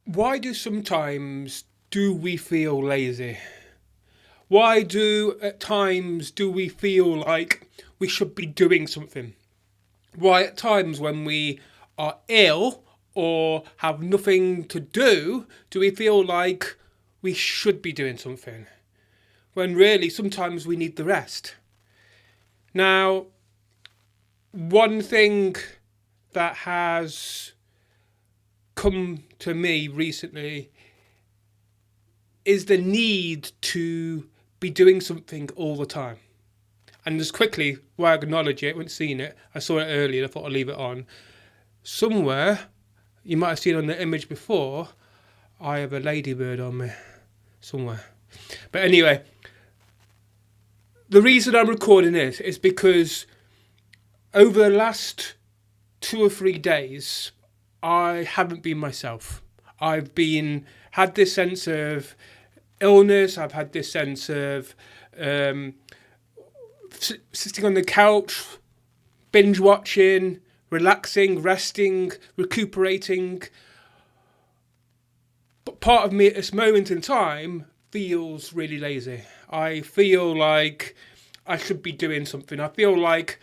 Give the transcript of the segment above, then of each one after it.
Why do we feel lazy? Why do at times do we feel like we should be doing something? Why at times when we are ill or have nothing to do we feel like we should be doing something? When really sometimes we need the rest. Now, one thing that has come to me recently is the need to be doing something all the time. And just quickly, while I acknowledge it, I haven't seen it, I saw it earlier, I thought I'd leave it on. Somewhere, you might have seen on the image before, I have a ladybird on me. Somewhere. But anyway, the reason I'm recording this is because over the last 2 or 3 days, I haven't been myself. Had this sense of illness. I've had this sense of sitting on the couch, binge watching, relaxing, resting, recuperating. But part of me at this moment in time feels really lazy. I feel like I should be doing something. I feel like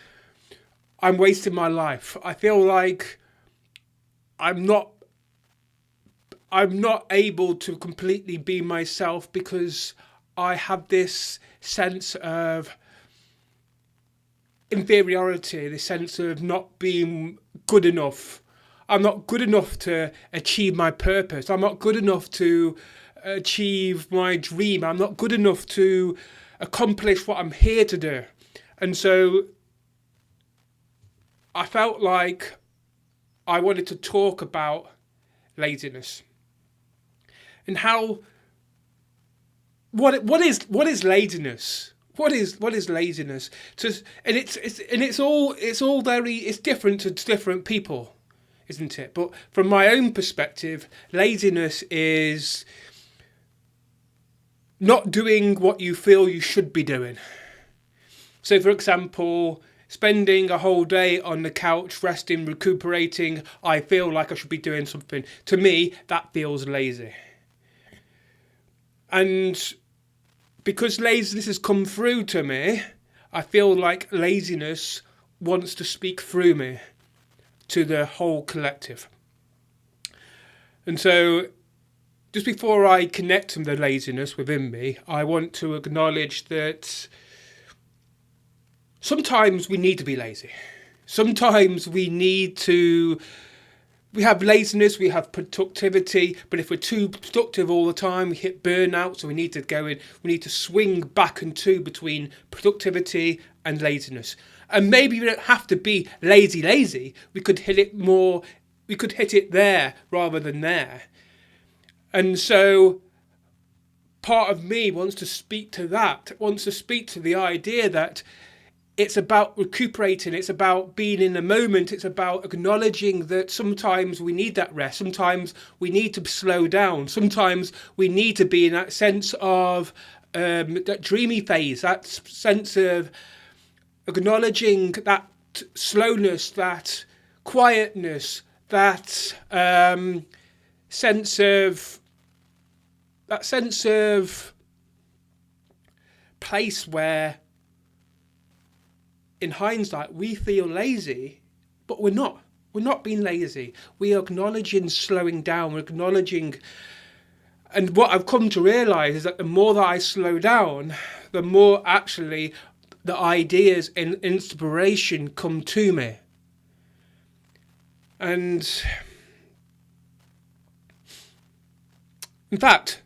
I'm wasting my life. I feel like I'm not able to completely be myself because I have this sense of inferiority, this sense of not being good enough. I'm not good enough to achieve my purpose. I'm not good enough to achieve my dream. I'm not good enough to accomplish what I'm here to do. And so I felt like I wanted to talk about laziness and how what is laziness? What is laziness? And it's different to different people, isn't it? But from my own perspective, laziness is not doing what you feel you should be doing. So, for example, spending a whole day on the couch, resting, recuperating, I feel like I should be doing something. To me, that feels lazy. And because laziness has come through to me, I feel like laziness wants to speak through me to the whole collective. And so, just before I connect to the laziness within me, I want to acknowledge that sometimes we need to be lazy. Sometimes we have laziness, we have productivity, but if we're too productive all the time, we hit burnout. So we need to swing back and to between productivity and laziness. And maybe we don't have to be lazy. We could hit it there rather than there. And so part of me wants to speak to the idea that it's about recuperating, it's about being in the moment, it's about acknowledging that sometimes we need that rest, sometimes we need to slow down, sometimes we need to be in that sense of that dreamy phase, that sense of acknowledging that slowness, that quietness, that sense of place where in hindsight we feel lazy, but we're not. We're not being lazy. We are acknowledging slowing down. We're acknowledging, and what I've come to realise is that the more that I slow down, the more actually the ideas and inspiration come to me. And in fact,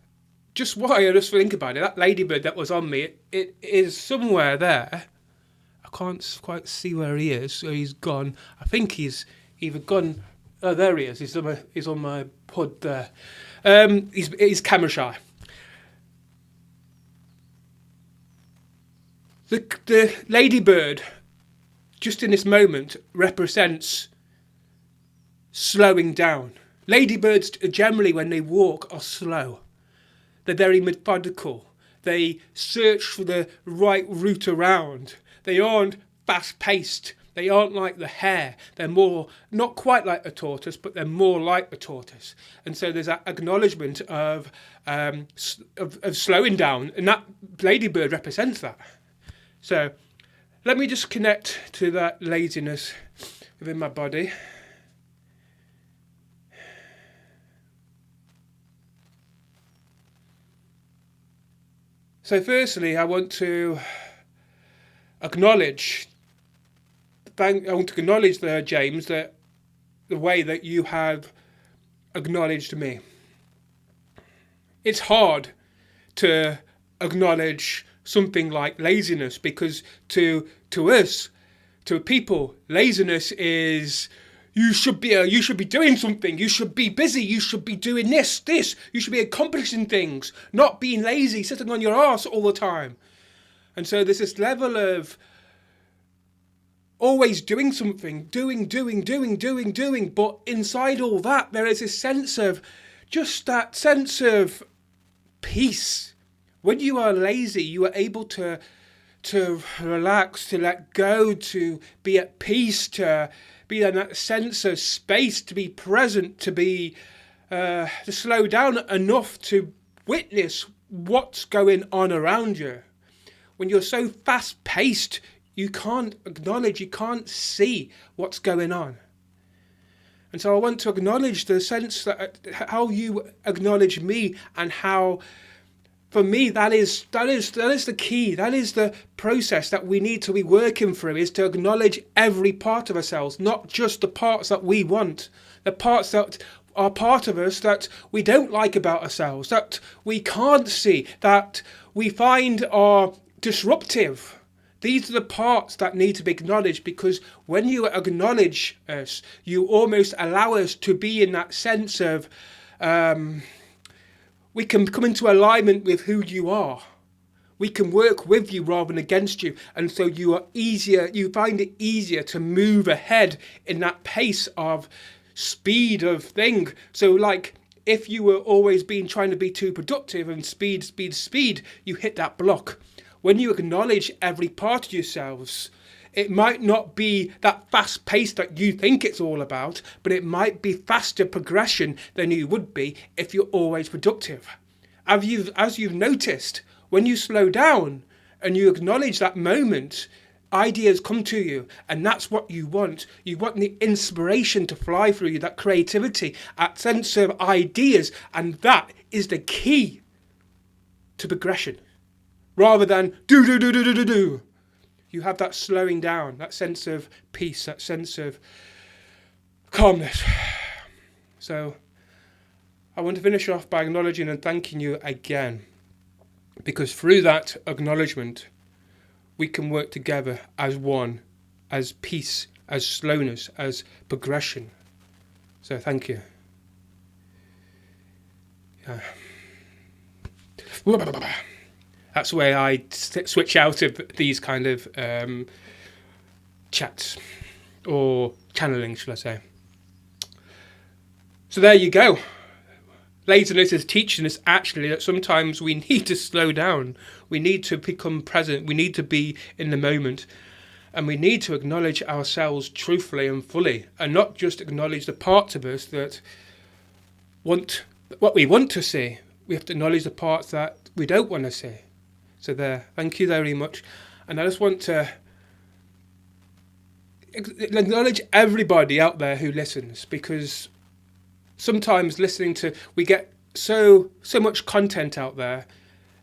just while I just think about it, that ladybird that was on me, it is somewhere there. I can't quite see where he is, so he's gone. I think he's either gone. Oh, there he is. He's on my pod there. He's camera shy. The ladybird, just in this moment, represents slowing down. Ladybirds generally, when they walk, are slow. They're very methodical. They search for the right route around. They aren't fast-paced. They aren't like the hare. They're more, not quite like a tortoise, but they're more like a tortoise. And so there's that acknowledgement of slowing down, and that ladybird represents that. So let me just connect to that laziness within my body. So firstly, I want to acknowledge, there, James, that the way that you have acknowledged me. It's hard to acknowledge something like laziness, because to us, to people, laziness is you should be doing something, you should be busy, you should be doing this, you should be accomplishing things, not being lazy, sitting on your arse all the time. And so there's this level of always doing something, doing, but inside all that there is this sense of, just that sense of peace. When you are lazy, you are able to relax, to let go, to be at peace, to be in that sense of space, to be present, to be to slow down enough to witness what's going on around you. When you're so fast-paced, you can't acknowledge, you can't see what's going on. And so I want to acknowledge the sense that how you acknowledge me, and how, for me, that is the key. That is the process that we need to be working through, is to acknowledge every part of ourselves, not just the parts that we want, the parts that are part of us that we don't like about ourselves, that we can't see, that we find are disruptive. These are the parts that need to be acknowledged, because when you acknowledge us, you almost allow us to be in that sense of we can come into alignment with who you are. We can work with you rather than against you. And so you find it easier to move ahead in that pace of speed of thing. So like if you were always trying to be too productive and speed, you hit that block. When you acknowledge every part of yourselves, it might not be that fast pace that you think it's all about, but it might be faster progression than you would be if you're always productive. As you've noticed, when you slow down and you acknowledge that moment, ideas come to you, and that's what you want. You want the inspiration to fly through you, that creativity, that sense of ideas, and that is the key to progression. Rather than do. You have that slowing down, that sense of peace, that sense of calmness. So I want to finish off by acknowledging and thanking you again, because through that acknowledgement, we can work together as one, as peace, as slowness, as progression. So thank you. Yeah. That's where I switch out of these kind of chats, or channeling, shall I say. So there you go. Laziness is teaching us actually that sometimes we need to slow down. We need to become present. We need to be in the moment. And we need to acknowledge ourselves truthfully and fully, and not just acknowledge the parts of us that want what we want to see. We have to acknowledge the parts that we don't want to see. So there, thank you very much. And I just want to acknowledge everybody out there who listens, because sometimes we get so much content out there,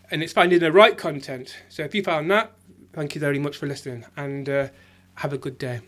and it's finding the right content. So if you found that, thank you very much for listening, and have a good day.